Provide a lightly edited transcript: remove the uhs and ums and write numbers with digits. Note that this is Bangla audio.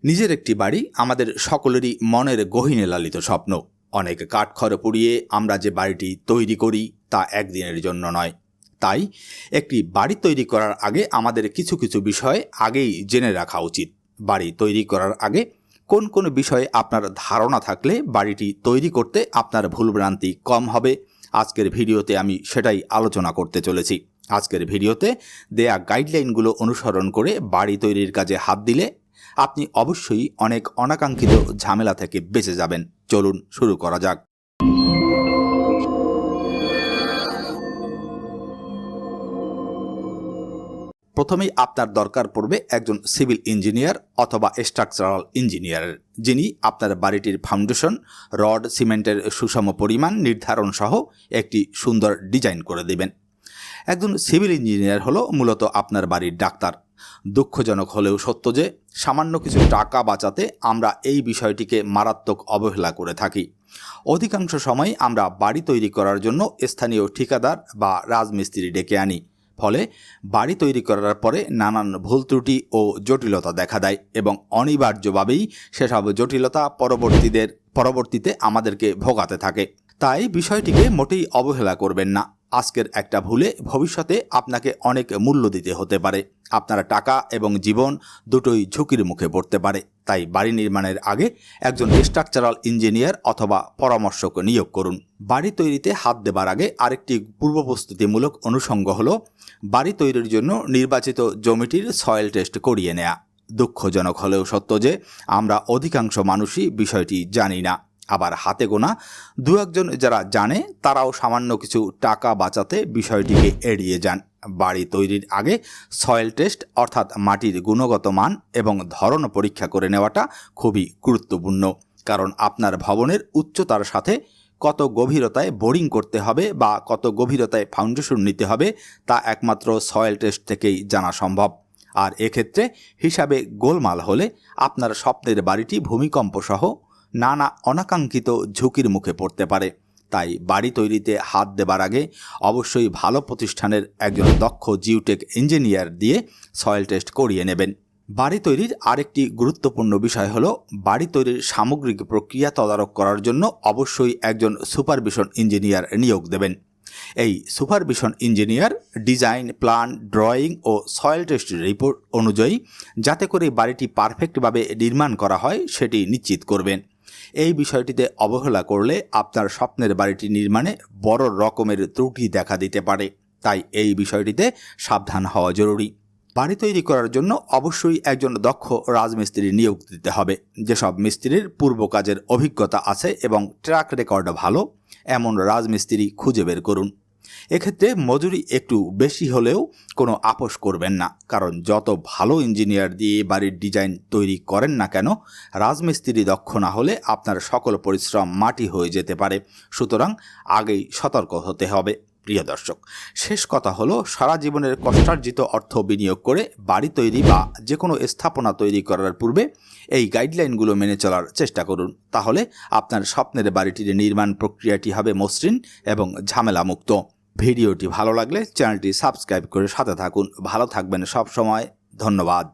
নিজের একটি বাড়ি আমাদের সকলেরই মনের গহীনে লালিত স্বপ্ন। অনেক কাঠখড় পুড়িয়ে আমরা যে বাড়িটি তৈরি করি তা একদিনের জন্য নয়। তাই একটি বাড়ি তৈরি করার আগে আমাদের কিছু কিছু বিষয় আগেই জেনে রাখা উচিত। বাড়ি তৈরি করার আগে কোন কোন বিষয়ে আপনার ধারণা থাকলে বাড়িটি তৈরি করতে আপনার ভুলভ্রান্তি কম হবে, আজকের ভিডিওতে আমি সেটাই আলোচনা করতে চলেছি। আজকের ভিডিওতে দেয়া গাইডলাইনগুলো অনুসরণ করে বাড়ি তৈরির কাজে হাত দিলে আপনি অবশ্যই অনেক অনাকাঙ্ক্ষিত ঝামেলা থেকে বেঁচে যাবেন। চলুন শুরু করা যাক। প্রথমেই আপনার দরকার পড়বে একজন সিভিল ইঞ্জিনিয়ার অথবা স্ট্রাকচারাল ইঞ্জিনিয়ারের, যিনি আপনার বাড়িটির ফাউন্ডেশন, রড, সিমেন্টের সুষম পরিমাণ নির্ধারণ সহ একটি সুন্দর ডিজাইন করে দেবেন। একজন সিভিল ইঞ্জিনিয়ার হলো মূলত আপনার বাড়ির ডাক্তার। দুঃখজনক হলেও সত্য যে সামান্য কিছু টাকা বাঁচাতে আমরা এই বিষয়টিকে মারাত্মক অবহেলা করে থাকি। অধিকাংশ সময় আমরা বাড়ি তৈরি করার জন্য স্থানীয় ঠিকাদার বা রাজমিস্ত্রি ডেকে আনি, ফলে বাড়ি তৈরি করার পরে নানান ভুল ত্রুটি ও জটিলতা দেখা দেয় এবং অনিবার্যভাবেই সেসব জটিলতা পরবর্তীতে আমাদেরকে ভোগাতে থাকে। তাই বিষয়টিকে মোটেই অবহেলা করবেন না। আজকের একটা ভুলে ভবিষ্যতে আপনাকে অনেক মূল্য দিতে হতে পারে। আপনার টাকা এবং জীবন দুটোই ঝুঁকির মুখে পড়তে পারে। তাই বাড়ি নির্মাণের আগে একজন স্ট্রাকচারাল ইঞ্জিনিয়ার অথবা পরামর্শক নিয়োগ করুন। বাড়ি তৈরিতে হাত দেবার আগে আরেকটি পূর্ব প্রস্তুতিমূলক অনুষঙ্গ হলো বাড়ি তৈরির জন্য নির্বাচিত জমিটির সয়েল টেস্ট করিয়ে নেওয়া। দুঃখজনক হলেও সত্য যে আমরা অধিকাংশ মানুষই বিষয়টি জানি না। আবার হাতে গোনা দু একজন যারা জানে তারাও সামান্য কিছু টাকা বাঁচাতে বিষয়টিকে এড়িয়ে যান। বাড়ি তৈরির আগে সয়েল টেস্ট অর্থাৎ মাটির গুণগত মান এবং ধরন পরীক্ষা করে নেওয়াটা খুবই গুরুত্বপূর্ণ, কারণ আপনার ভবনের উচ্চতার সাথে কত গভীরতায় বোরিং করতে হবে বা কত গভীরতায় ফাউন্ডেশন নিতে হবে তা একমাত্র সয়েল টেস্ট থেকেই জানা সম্ভব। আর এক্ষেত্রে হিসাবে গোলমাল হলে আপনার স্বপ্নের বাড়িটি ভূমিকম্প সহ নানা অনাকাঙ্ক্ষিত ঝুঁকির মুখে পড়তে পারে। তাই বাড়ি তৈরিতে হাত দেবার আগে অবশ্যই ভালো প্রতিষ্ঠানের একজন দক্ষ জিওটেক ইঞ্জিনিয়ার দিয়ে সয়েল টেস্ট করিয়ে নেবেন। বাড়ি তৈরির আরেকটি গুরুত্বপূর্ণ বিষয় হলো বাড়ি তৈরির সামগ্রিক প্রক্রিয়া তদারক করার জন্য অবশ্যই একজন সুপারভিশন ইঞ্জিনিয়ার নিয়োগ দেবেন। এই supervision engineer design, plan, drawing ও সয়েল টেস্ট রিপোর্ট অনুযায়ী যাতে করে বাড়িটি পারফেক্টভাবে নির্মাণ করা হয় সেটি নিশ্চিত করবেন। এই বিষয়টিতে অবহেলা করলে আপনার স্বপ্নের বাড়িটি নির্মাণে বড় রকমের ত্রুটি দেখা দিতে পারে। তাই এই বিষয়টিতে সাবধান হওয়া জরুরি। বাড়ি তৈরি করার জন্য অবশ্যই একজন দক্ষ রাজমিস্ত্রি নিয়োগ দিতে হবে। যেসব মিস্ত্রির পূর্ব কাজের অভিজ্ঞতা আছে এবং ট্র্যাক রেকর্ড ভালো, এমন রাজমিস্ত্রি খুঁজে বের করুন। এক্ষেত্রে মজুরি একটু বেশি হলেও কোনো আপোষ করবেন না, কারণ যত ভালো ইঞ্জিনিয়ার দিয়ে বাড়ির ডিজাইন তৈরি করেন না কেন, রাজমিস্ত্রি দক্ষ না হলে আপনার সকল পরিশ্রম মাটি হয়ে যেতে পারে। সুতরাং আগেই সতর্ক হতে হবে। প্রিয় দর্শক, শেষ কথা হলো সারা জীবনের কষ্টার্জিত অর্থ বিনিয়োগ করে বাড়ি তৈরি বা যে কোনো স্থাপনা তৈরি করার পূর্বে এই গাইডলাইনগুলো মেনে চলার চেষ্টা করুন। তাহলে আপনার স্বপ্নের বাড়িটির নির্মাণ প্রক্রিয়াটি হবে মসৃণ এবং ঝামেলামুক্ত। ভিডিওটি ভালো লাগলে চ্যানেলটি সাবস্ক্রাইব করে সাথে থাকুন। ভালো থাকবেন সব সময়। ধন্যবাদ।